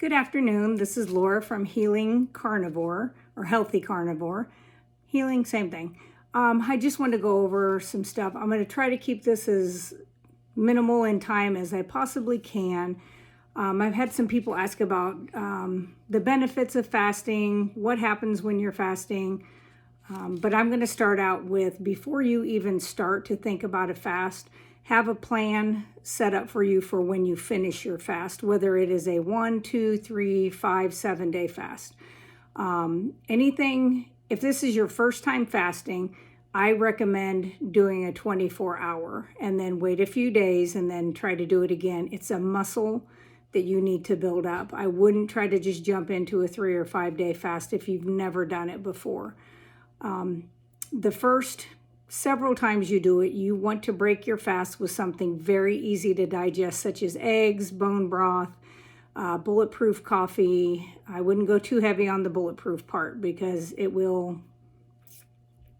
Good afternoon. This is Laura from Healing Carnivore or Healthy Carnivore. Healing, same thing. I just want to go over some stuff. I'm going to try to keep this as minimal in time as I possibly can. I've had some people ask about the benefits of fasting, what happens when you're fasting. But I'm going to start out with, before you even start to think about a fast, have a plan set up for you for when you finish your fast, whether it is a 1, 2, 3, 5, 7-day fast. If this is your first time fasting, I recommend doing a 24-hour and then wait a few days and then try to do it again. It's a muscle that you need to build up. I wouldn't try to just jump into a 3 or 5-day fast if you've never done it before. The first several times you do it, you want to break your fast with something very easy to digest, such as eggs, bone broth, bulletproof coffee. I wouldn't go too heavy on the bulletproof part because it will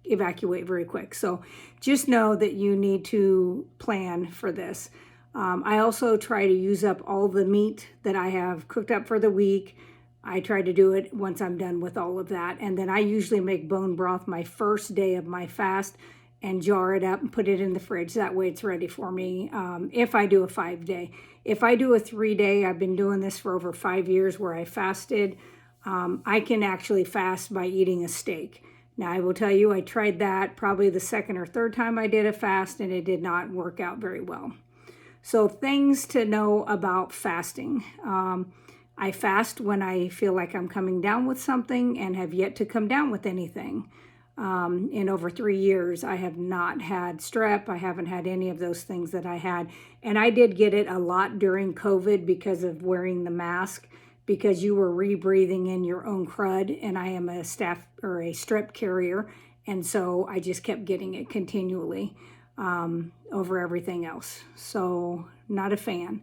evacuate very quick. So just know that you need to plan for this. I also try to use up all the meat that I have cooked up for the week. I try to do it once I'm done with all of that. And then I usually make bone broth my first day of my fast and jar it up and put it in the fridge. That way it's ready for me if I do a 5-day. If I do a 3-day, I've been doing this for over 5 years where I fasted. I can actually fast by eating a steak. Now, I will tell you, I tried that probably the second or third time I did a fast, and it did not work out very well. So things to know about fasting. I fast when I feel like I'm coming down with something and have yet to come down with anything. In over 3 years, I have not had strep. I haven't had any of those things that I had. And I did get it a lot during COVID because of wearing the mask, because you were rebreathing in your own crud. And I am a staph or a strep carrier. And so I just kept getting it continually over everything else. So not a fan.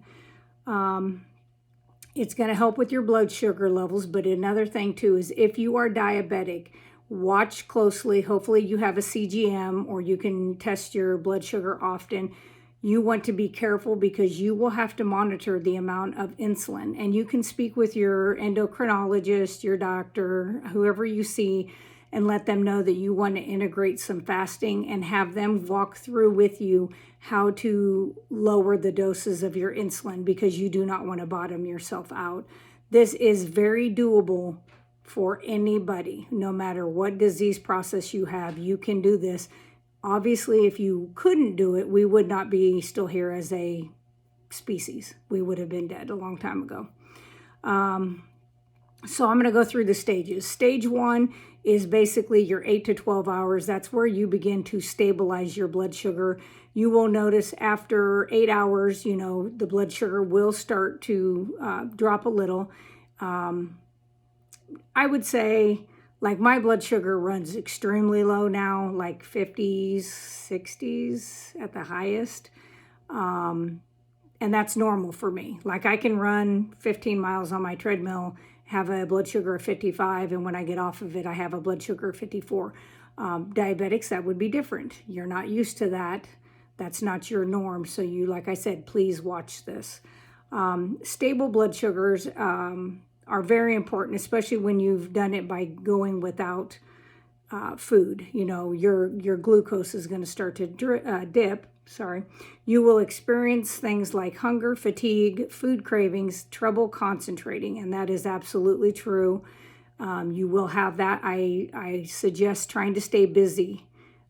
It's going to help with your blood sugar levels. But another thing too is if you are diabetic, watch closely. Hopefully you have a CGM or you can test your blood sugar often. You want to be careful because you will have to monitor the amount of insulin. And you can speak with your endocrinologist, your doctor, whoever you see, and let them know that you want to integrate some fasting and have them walk through with you how to lower the doses of your insulin because you do not want to bottom yourself out. This is very doable for anybody, no matter what disease process you have. You can do this. Obviously, if you couldn't do it, we would not be still here as a species. We would have been dead a long time ago. So I'm going to go through the stages. Stage 1 is basically your 8 to 12 hours. That's where you begin to stabilize your blood sugar. You will notice after 8 hours, the blood sugar will start to drop a little. I would say, like, my blood sugar runs extremely low now, like 50s, 60s at the highest. And that's normal for me. Like, I can run 15 miles on my treadmill, have a blood sugar of 55, and when I get off of it, I have a blood sugar of 54. Diabetics, that would be different. You're not used to that. That's not your norm. So you, like I said, please watch this. Stable blood sugars are very important, especially when you've done it by going without food. Your glucose is going to start to dip. You will experience things like hunger, fatigue, food cravings, trouble concentrating, and that is absolutely true. You will have that. I suggest trying to stay busy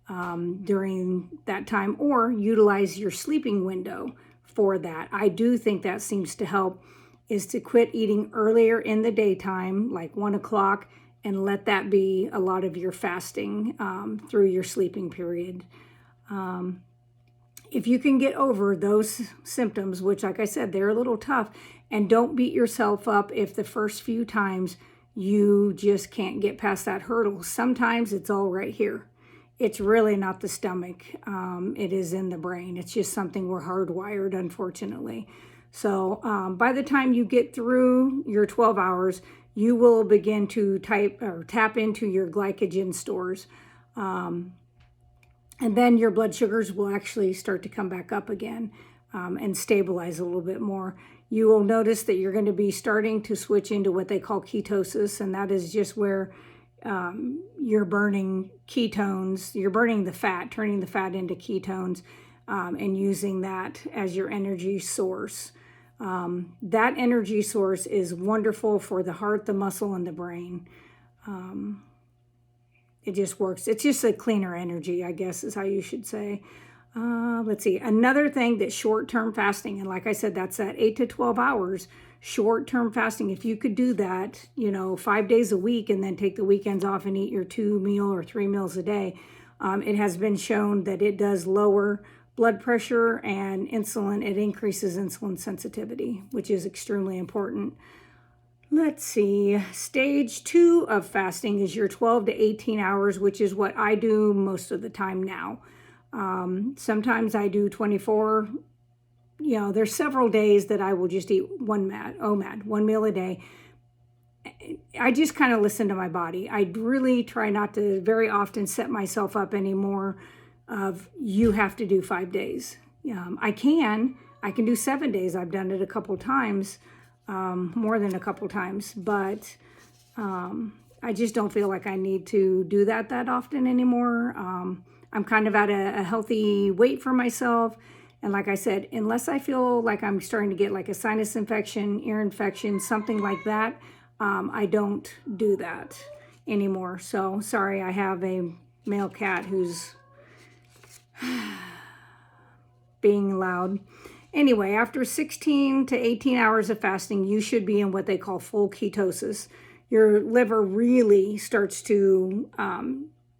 during that time or utilize your sleeping window for that. I do think that seems to help, is to quit eating earlier in the daytime, like 1 o'clock, and let that be a lot of your fasting through your sleeping period. If you can get over those symptoms, which, like I said, they're a little tough, and don't beat yourself up if the first few times you just can't get past that hurdle. Sometimes it's all right here. It's really not the stomach. It is in the brain. It's just something we're hardwired, unfortunately. So by the time you get through your 12 hours, you will begin to tap into your glycogen stores. And then your blood sugars will actually start to come back up again and stabilize a little bit more. you will notice that you're going to be starting to switch into what they call ketosis, and that is just where you're burning ketones, you're burning the fat, turning the fat into ketones, and using that as your energy source. That energy source is wonderful for the heart, the muscle, and the brain. It just works. It's just a cleaner energy, I guess is how you should say. Let's see. Another thing that short-term fasting, and like I said, that's at 8 to 12 hours. Short-term fasting, if you could do that, 5 days a week and then take the weekends off and eat your 2 meal or 3 meals a day, it has been shown that it does lower blood pressure and insulin. It increases insulin sensitivity, which is extremely important. Let's see. Stage 2 of fasting is your 12 to 18 hours, which is what I do most of the time now. Sometimes I do 24. There's several days that I will just eat one meal a day. I just kind of listen to my body. I really try not to very often set myself up anymore of you have to do 5 days. I can do 7 days. I've done it a couple times, more than a couple times, but I just don't feel like I need to do that often anymore. I'm kind of at a healthy weight for myself. And like I said, unless I feel like I'm starting to get like a sinus infection, ear infection, something like that, I don't do that anymore. So sorry, I have a male cat who's being loud. Anyway, after 16 to 18 hours of fasting, you should be in what they call full ketosis. Your liver really starts to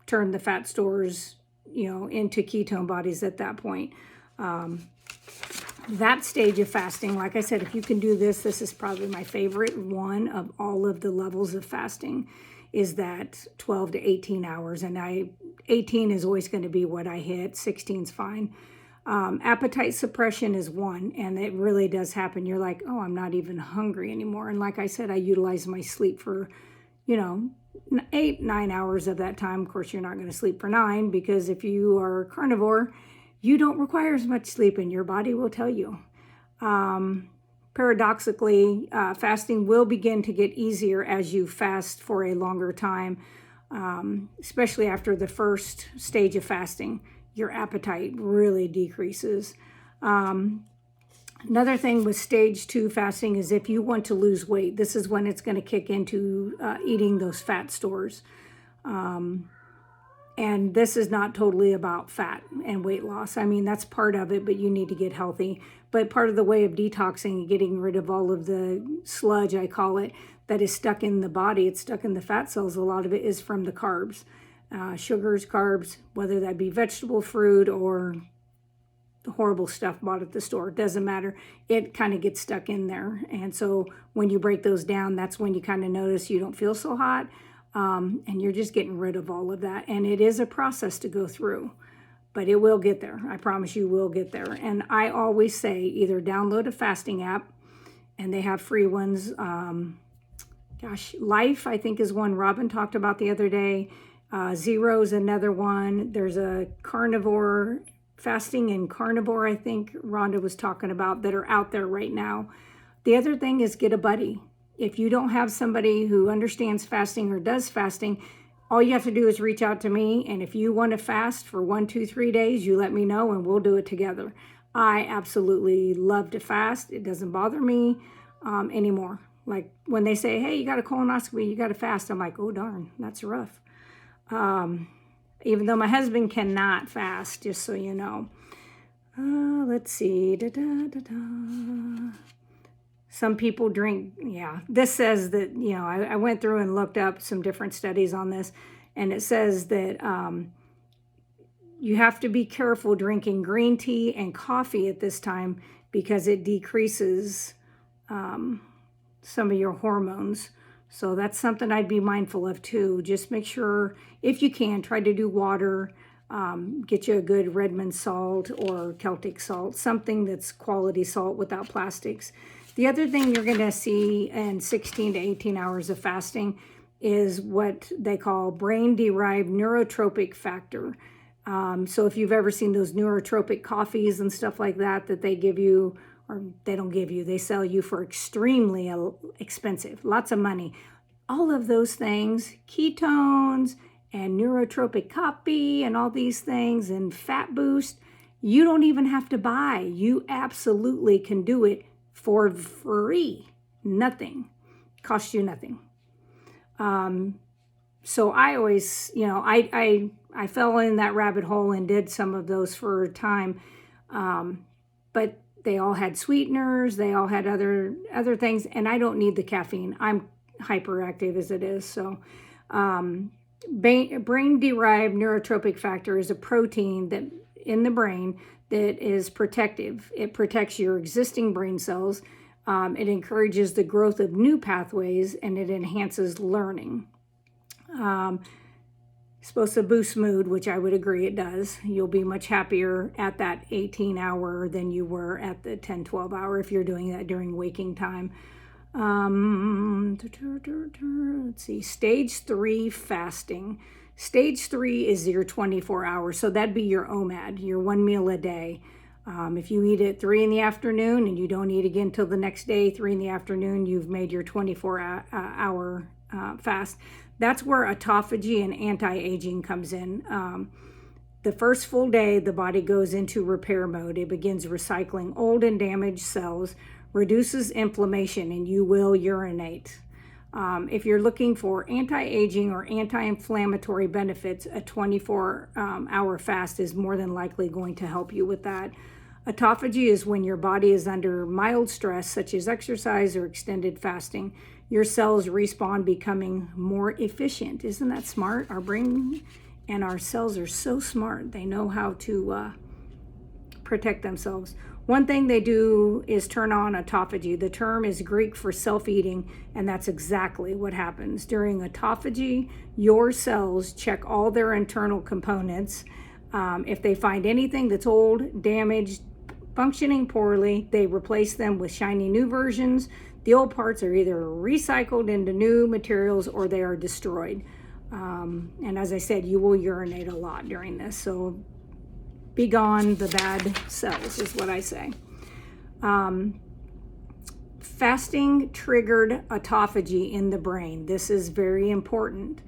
turn the fat stores, into ketone bodies at that point. That stage of fasting, like I said, if you can do this is probably my favorite one of all of the levels of fasting, is that 12 to 18 hours. And 18 is always going to be what I hit. 16 is fine. Appetite suppression is one, and it really does happen. You're like, oh, I'm not even hungry anymore. And like I said, I utilize my sleep for, 8-9 hours of that time. Of course, you're not going to sleep for 9, because if you are carnivore, you don't require as much sleep, and your body will tell you. Paradoxically, fasting will begin to get easier as you fast for a longer time, especially after the first stage of fasting. Your appetite really decreases. Another thing with stage 2 fasting is if you want to lose weight, this is when it's going to kick into eating those fat stores. And this is not totally about fat and weight loss. I mean, that's part of it, but you need to get healthy. But part of the way of detoxing and getting rid of all of the sludge, I call it, that is stuck in the body, it's stuck in the fat cells. A lot of it is from the carbs. Sugars, carbs, whether that be vegetable, fruit, or the horrible stuff bought at the store, it doesn't matter. It kind of gets stuck in there. And so when you break those down, that's when you kind of notice you don't feel so hot, and you're just getting rid of all of that. And it is a process to go through, but it will get there. I promise you will get there. And I always say either download a fasting app, and they have free ones. Life, I think, is one Robin talked about the other day. Zero is another one. There's a carnivore, fasting and carnivore, I think Rhonda was talking about, that are out there right now. The other thing is get a buddy. If you don't have somebody who understands fasting or does fasting, all you have to do is reach out to me. And if you want to fast for 1, 2, 3 days, you let me know and we'll do it together. I absolutely love to fast. It doesn't bother me anymore. Like when they say, hey, you got a colonoscopy, you got to fast. I'm like, oh, darn, that's rough. Even though my husband cannot fast, just so you know. Let's see. Some people drink, this says that, I went through and looked up some different studies on this, and it says that you have to be careful drinking green tea and coffee at this time because it decreases some of your hormones. So that's something I'd be mindful of too. Just make sure, if you can, try to do water, get you a good Redmond salt or Celtic salt, something that's quality salt without plastics. The other thing you're going to see in 16 to 18 hours of fasting is what they call brain-derived neurotropic factor. So if you've ever seen those neurotropic coffees and stuff like that they give you, or they don't give you, they sell you for extremely expensive, lots of money. All of those things, ketones and neurotropic copy and all these things and fat boost, you don't even have to buy. You absolutely can do it for free. Nothing. Costs you nothing. So I always, I fell in that rabbit hole and did some of those for a time. But they all had sweeteners, they all had other things, and I don't need the caffeine. I'm hyperactive as it is. So brain-derived neurotropic factor is a protein that in the brain that is protective. It protects your existing brain cells. It encourages the growth of new pathways, and it enhances learning. Supposed to boost mood, which I would agree it does. You'll be much happier at that 18 hour than you were at the 10, 12 hour if you're doing that during waking time. Let's see, stage 3 fasting. Stage 3 is your 24 hours. So that'd be your OMAD, your 1 meal a day. If you eat at 3 in the afternoon and you don't eat again till the next day, 3 in the afternoon, you've made your 24 hour fast. That's where autophagy and anti-aging comes in. The first full day, the body goes into repair mode. It begins recycling old and damaged cells, reduces inflammation, and you will urinate. If you're looking for anti-aging or anti-inflammatory benefits, a 24-hour fast is more than likely going to help you with that. Autophagy is when your body is under mild stress, such as exercise or extended fasting. Your cells respawn, becoming more efficient. Isn't that smart? Our brain and our cells are so smart. They know how to protect themselves. One thing they do is turn on autophagy. The term is Greek for self-eating, and that's exactly what happens. During autophagy, your cells check all their internal components. If they find anything that's old, damaged, functioning poorly, they replace them with shiny new versions. The old parts are either recycled into new materials or they are destroyed. And as I said, you will urinate a lot during this. So be gone the bad cells is what I say. Fasting triggered autophagy in the brain. This is very important.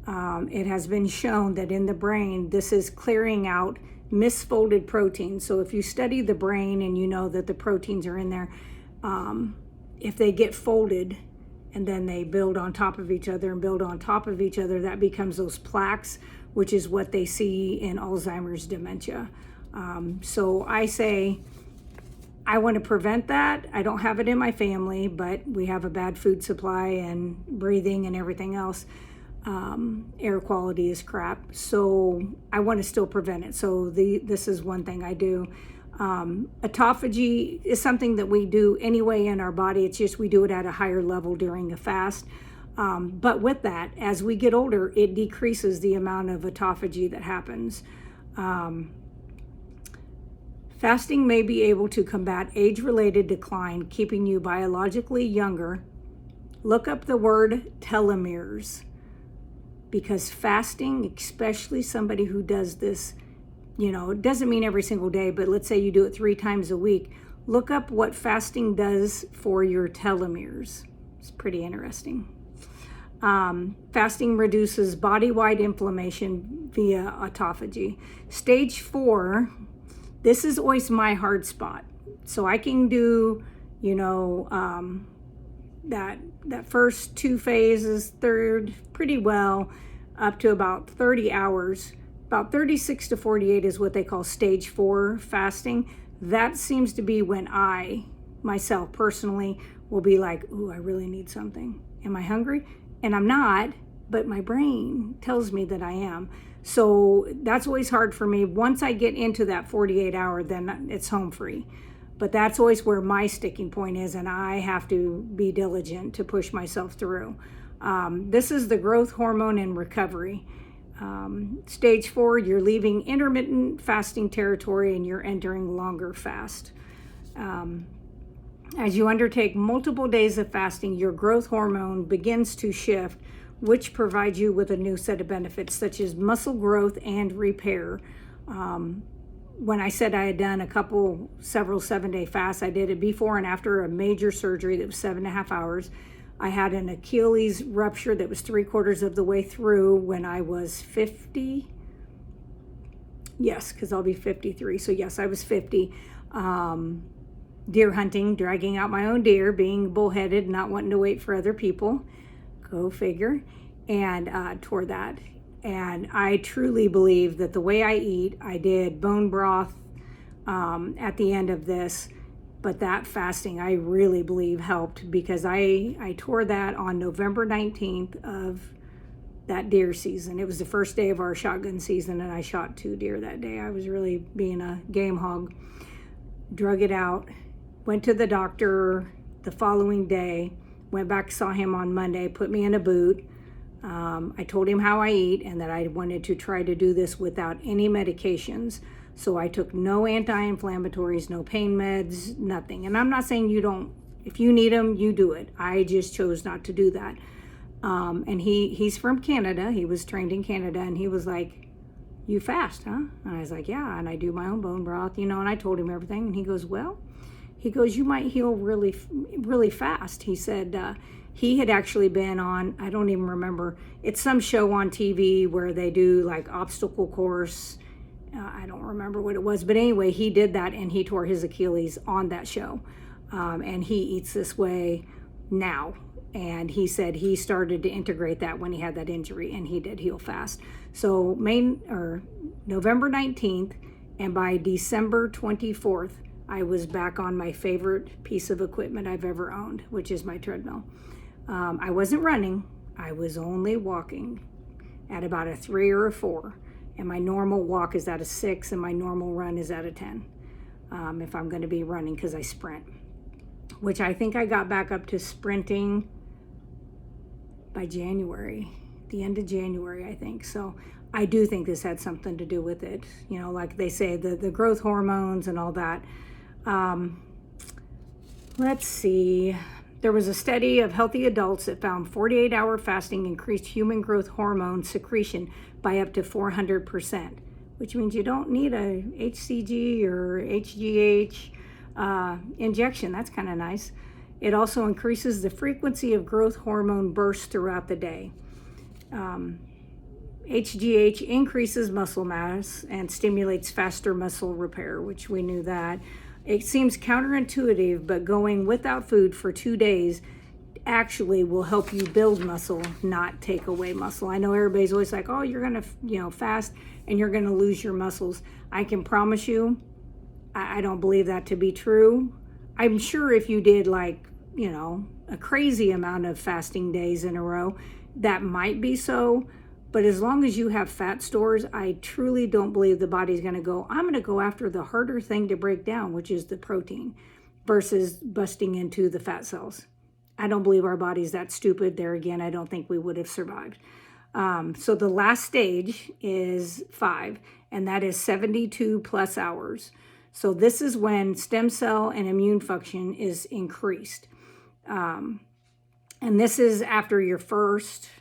It has been shown that in the brain, this is clearing out misfolded proteins. So if you study the brain and you know that the proteins are in there, if they get folded and then they build on top of each other and build on top of each other, that becomes those plaques, which is what they see in Alzheimer's dementia. So I say, I want to prevent that. I don't have it in my family, but we have a bad food supply and breathing and everything else. Air quality is crap. So I want to still prevent it. So this is one thing I do. Autophagy is something that we do anyway in our body. It's just we do it at a higher level during a fast. But with that, as we get older, it decreases the amount of autophagy that happens. Fasting may be able to combat age-related decline, keeping you biologically younger. Look up the word telomeres, because fasting, especially somebody who does this, it doesn't mean every single day, but let's say you do it 3 times a week. Look up what fasting does for your telomeres. It's pretty interesting. Fasting reduces body-wide inflammation via autophagy. Stage 4, this is always my hard spot. So I can do, that first 2 phases, third, pretty well, up to about 30 hours. About 36 to 48 is what they call stage 4 fasting. That seems to be when I, myself personally, will be like, ooh, I really need something. Am I hungry? And I'm not, but my brain tells me that I am. So that's always hard for me. Once I get into that 48 hour, then it's home free. But that's always where my sticking point is, and I have to be diligent to push myself through. This is the growth hormone in recovery. Stage 4, you're leaving intermittent fasting territory and you're entering longer fast. As you undertake multiple days of fasting, your growth hormone begins to shift, which provides you with a new set of benefits such as muscle growth and repair. when I said I had done several 7-day fasts, I did it before and after a major surgery that was 7.5 hours. I had an Achilles rupture that was 3/4 of the way through when I was 50. Yes, because I'll be 53. So yes, I was 50. Deer hunting, dragging out my own deer, being bullheaded, not wanting to wait for other people. Go figure. And tore that. And I truly believe that the way I eat, I did bone broth at the end of this, but that fasting I really believe helped, because I tore that on November 19th of that deer season. It was the first day of our shotgun season, and I shot 2 deer that day. I was really being a game hog. Drug it out, went to the doctor the following day, went back, saw him on Monday, put me in a boot. I told him how I eat and that I wanted to try to do this without any medications. So I took no anti-inflammatories, no pain meds, nothing. And I'm not saying you don't, if you need them, you do it. I just chose not to do that. And he's from Canada. He was trained in Canada, and he was like, "You fast, huh?" And I was like, "Yeah, and I do my own bone broth, and I told him everything. And he goes, "Well," he goes, "you might heal really, really fast." He said he had actually been on, I don't even remember, it's some show on TV where they do like obstacle course. I don't remember what it was, but anyway, he did that and he tore his Achilles on that show. And he eats this way now. And he said he started to integrate that when he had that injury, and he did heal fast. So November 19th, and by December 24th, I was back on my favorite piece of equipment I've ever owned, which is my treadmill. I wasn't running, I was only walking at about a 3 or a 4. And my normal walk is at a 6, and my normal run is at a 10. If I'm going to be running, because I sprint, which I think I got back up to sprinting by January, the end of January, I think. So I do think this had something to do with it. Like they say, the growth hormones and all that. Let's see. There was a study of healthy adults that found 48-hour fasting increased human growth hormone secretion by up to 400%, which means you don't need a HCG or HGH injection. That's kind of nice. It also increases the frequency of growth hormone bursts throughout the day. HGH increases muscle mass and stimulates faster muscle repair, which we knew that. It seems counterintuitive, but going without food for 2 days actually will help you build muscle, not take away muscle. I know everybody's always like, "Oh, you're going to fast and you're going to lose your muscles." I can promise you, I don't believe that to be true. I'm sure if you did a crazy amount of fasting days in a row, that might be so. But as long as you have fat stores, I truly don't believe the body's going to go, "I'm going to go after the harder thing to break down, which is the protein," versus busting into the fat cells. I don't believe our body's that stupid. There again, I don't think we would have survived. So the last stage is 5, and that is 72 plus hours. So this is when stem cell and immune function is increased. And this is after your first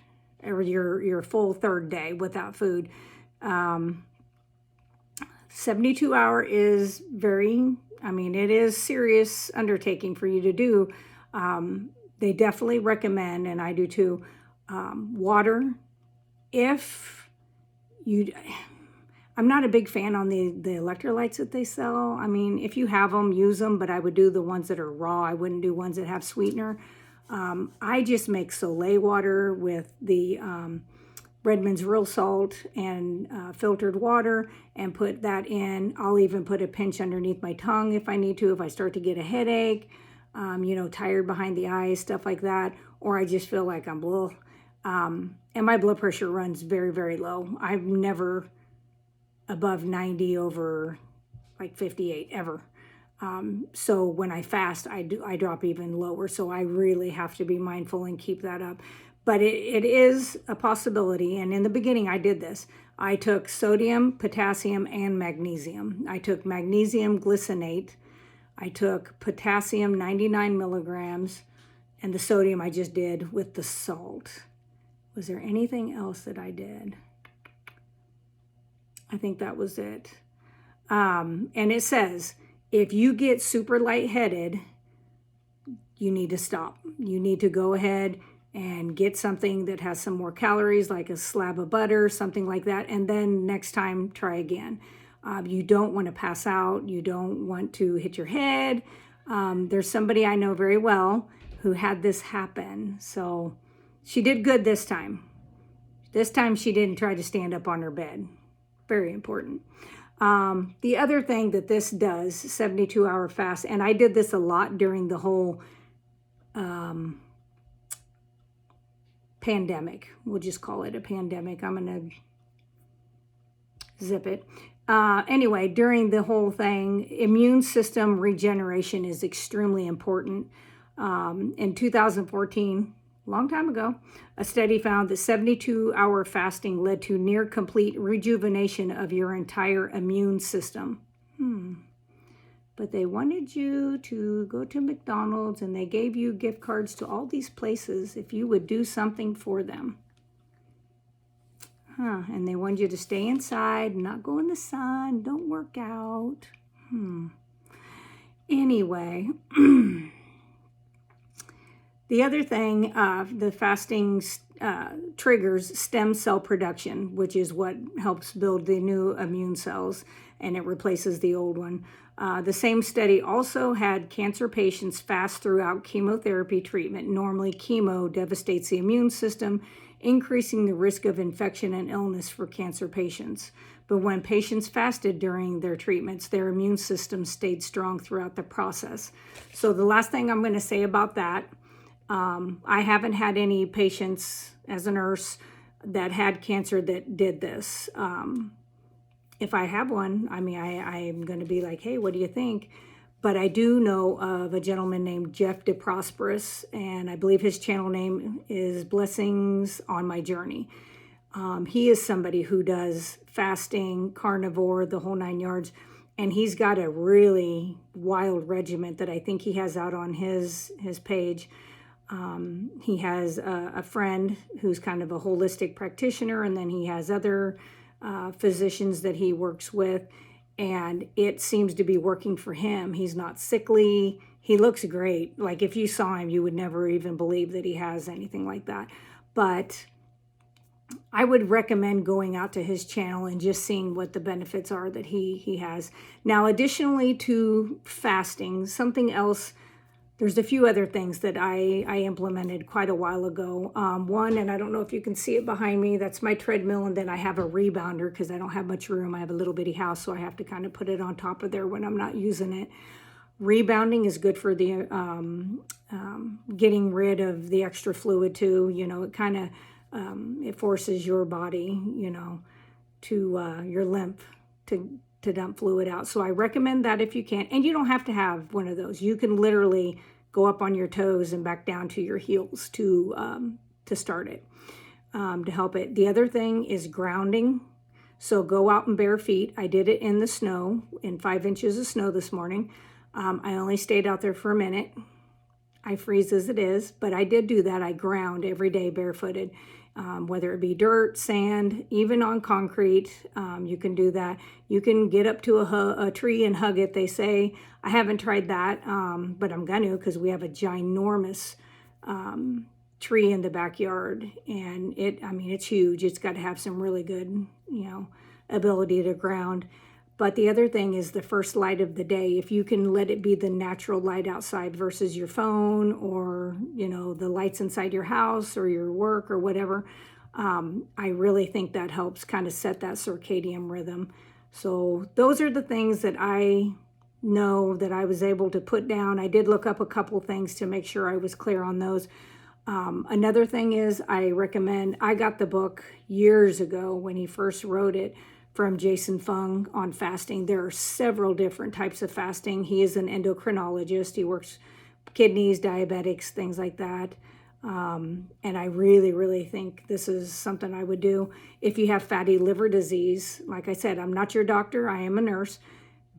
or your full 3rd day without food. 72 hour is it is serious undertaking for you to do. They definitely recommend, and I do too, water. I'm not a big fan on the electrolytes that they sell. If you have them, use them, but I would do the ones that are raw. I wouldn't do ones that have sweetener. I just make Soleil water with the Redmond's Real Salt and filtered water and put that in. I'll even put a pinch underneath my tongue if I need to, if I start to get a headache, tired behind the eyes, stuff like that, or I just feel like I'm blah. And my blood pressure runs very, very low. I'm never above 90 over 58 ever. So when I fast, I drop even lower. So I really have to be mindful and keep that up. But it is a possibility. And in the beginning, I did this. I took sodium, potassium, and magnesium. I took magnesium glycinate. I took potassium 99 milligrams. And the sodium I just did with the salt. Was there anything else that I did? I think that was it. And it says, if you get super lightheaded, you need to stop. You need to go ahead and get something that has some more calories, like a slab of butter, something like that. And then next time, try again. You don't want to pass out. You don't want to hit your head. There's somebody I know very well who had this happen. So she did good this time. This time she didn't try to stand up on her bed. Very important. The other thing that this does, 72-hour fast, and I did this a lot during the whole pandemic. We'll just call it a pandemic. I'm going to zip it. Anyway, during the whole thing, immune system regeneration is extremely important. In 2014, a long time ago, a study found that 72-hour fasting led to near complete rejuvenation of your entire immune system. But they wanted you to go to McDonald's and they gave you gift cards to all these places if you would do something for them. And they wanted you to stay inside, not go in the sun, don't work out. Anyway, the other thing, the fasting triggers stem cell production, which is what helps build the new immune cells, and it replaces the old one. The same study also had cancer patients fast throughout chemotherapy treatment. Normally, chemo devastates the immune system, increasing the risk of infection and illness for cancer patients. But when patients fasted during their treatments, their immune system stayed strong throughout the process. So the last thing I'm going to say about that, I haven't had any patients as a nurse that had cancer that did this. If I have one, I mean, I'm going to be like, hey, what do you think? But I do know of a gentleman named Jeff DeProsperous, and I believe his channel name is Blessings on My Journey. He is somebody who does fasting, carnivore, the whole 9 yards, and he's got a really wild regiment that I think he has out on his page. He has a friend who's kind of a holistic practitioner, and then he has other physicians that he works with, and it seems to be working for him. He's not sickly. He looks great. Like if you saw him, you would never even believe that he has anything like that. But I would recommend going out to his channel and just seeing what the benefits are that he has. Now, additionally to fasting, something else, there's a few other things that I implemented quite a while ago. One, and I don't know if you can see it behind me, that's my treadmill, and then I have a rebounder because I don't have much room. I have a little bitty house, so I have to kind of put it on top of there when I'm not using it. Rebounding is good for the getting rid of the extra fluid too. You know, it kind of it forces your body, you know, to your lymph to dump fluid out. So I recommend that if you can. And you don't have to have one of those. You can literally go up on your toes and back down to your heels to start it, to help it. The other thing is grounding. So go out in bare feet. I did it in the snow, in 5 inches of snow this morning. I only stayed out there for a minute. I freeze as it is, but I did do that. I ground every day barefooted. Whether it be dirt, sand, even on concrete, you can do that. You can get up to a tree and hug it, they say. I haven't tried that, but I'm going to because we have a ginormous tree in the backyard. And it's huge. It's got to have some really good, ability to ground. But the other thing is the first light of the day. If you can let it be the natural light outside versus your phone or, the lights inside your house or your work or whatever, I really think that helps kind of set that circadian rhythm. So those are the things that I know that I was able to put down. I did look up a couple things to make sure I was clear on those. Another thing is I got the book years ago when he first wrote it, from Jason Fung on fasting. There are several different types of fasting. He is an endocrinologist. He works kidneys, diabetics, things like that. And I really, really think this is something I would do. If you have fatty liver disease, like I said, I'm not your doctor, I am a nurse,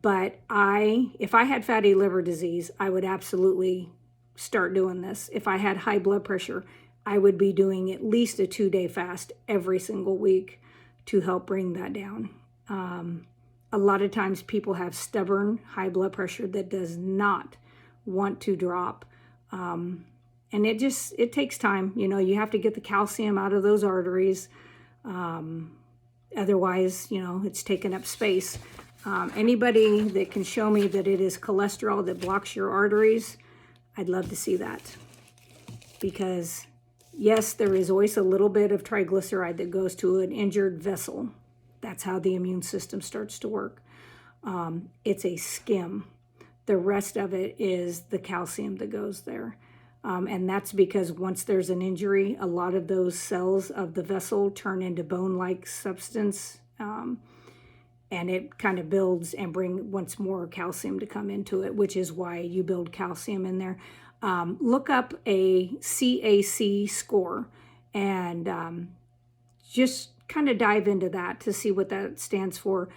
but if I had fatty liver disease, I would absolutely start doing this. If I had high blood pressure, I would be doing at least a 2-day fast every single week to help bring that down. a lot of times people have stubborn high blood pressure that does not want to drop. And it takes time. You know, you have to get the calcium out of those arteries. Otherwise, you know, it's taking up space. Anybody that can show me that it is cholesterol that blocks your arteries, I'd love to see that. Because yes, there is always a little bit of triglyceride that goes to an injured vessel. That's how the immune system starts to work. It's a skim. The rest of it is the calcium that goes there. And that's because once there's an injury, a lot of those cells of the vessel turn into bone-like substance, and it kind of builds and wants more calcium to come into it, which is why you build calcium in there. Look up a CAC score and just kind of dive into that to see what that stands for.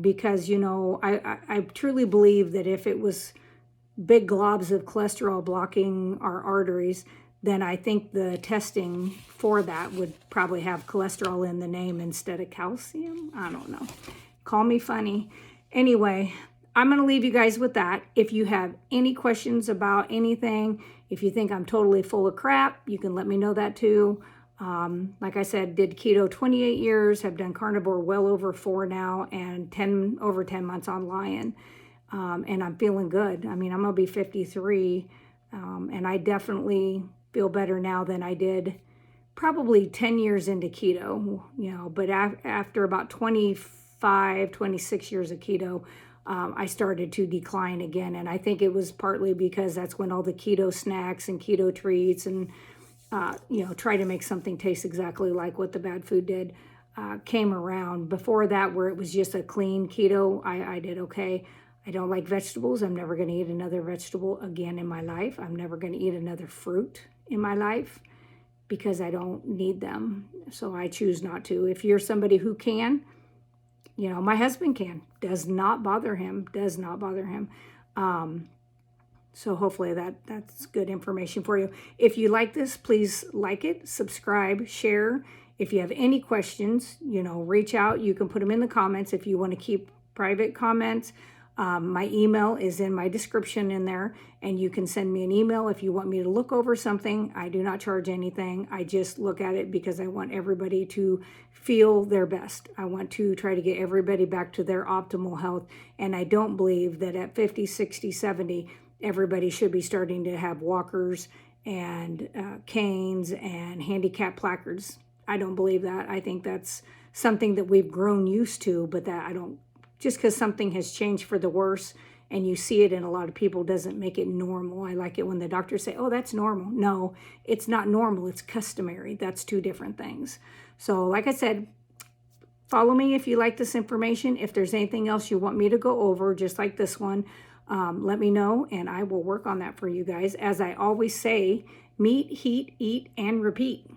Because, you know, I truly believe that if it was big globs of cholesterol blocking our arteries, then I think the testing for that would probably have cholesterol in the name instead of calcium. I don't know. Call me funny. Anyway, I'm going to leave you guys with that. If you have any questions about anything, if you think I'm totally full of crap, you can let me know that too. Like I said, did keto 28 years, have done carnivore well over 4 now, and over 10 months on Lion. And I'm feeling good. I mean, I'm going to be 53, and I definitely feel better now than I did probably 10 years into keto, you know, but after about 25, 26 years of keto, I started to decline again. And I think it was partly because that's when all the keto snacks and keto treats and, you know, try to make something taste exactly like what the bad food did, came around. Before that, where it was just a clean keto, I did okay. I don't like vegetables. I'm never going to eat another vegetable again in my life. I'm never going to eat another fruit in my life because I don't need them. So I choose not to. If you're somebody who can, you know, my husband can. Does not bother him. Does not bother him. So hopefully that's good information for you. If you like this, please like it, subscribe, share. If you have any questions, you know, reach out. You can put them in the comments if you want to keep private comments. My email is in my description in there, and you can send me an email if you want me to look over something. I do not charge anything. I just look at it because I want everybody to feel their best. I want to try to get everybody back to their optimal health, and I don't believe that at 50, 60, 70, everybody should be starting to have walkers and canes and handicap placards. I don't believe that. I think that's something that we've grown used to, but that I don't. Just because something has changed for the worse and you see it in a lot of people doesn't make it normal. I like it when the doctors say, oh, that's normal. No, it's not normal. It's customary. That's two different things. So like I said, follow me if you like this information. If there's anything else you want me to go over, just like this one, let me know and I will work on that for you guys. As I always say, meet, heat, eat, and repeat.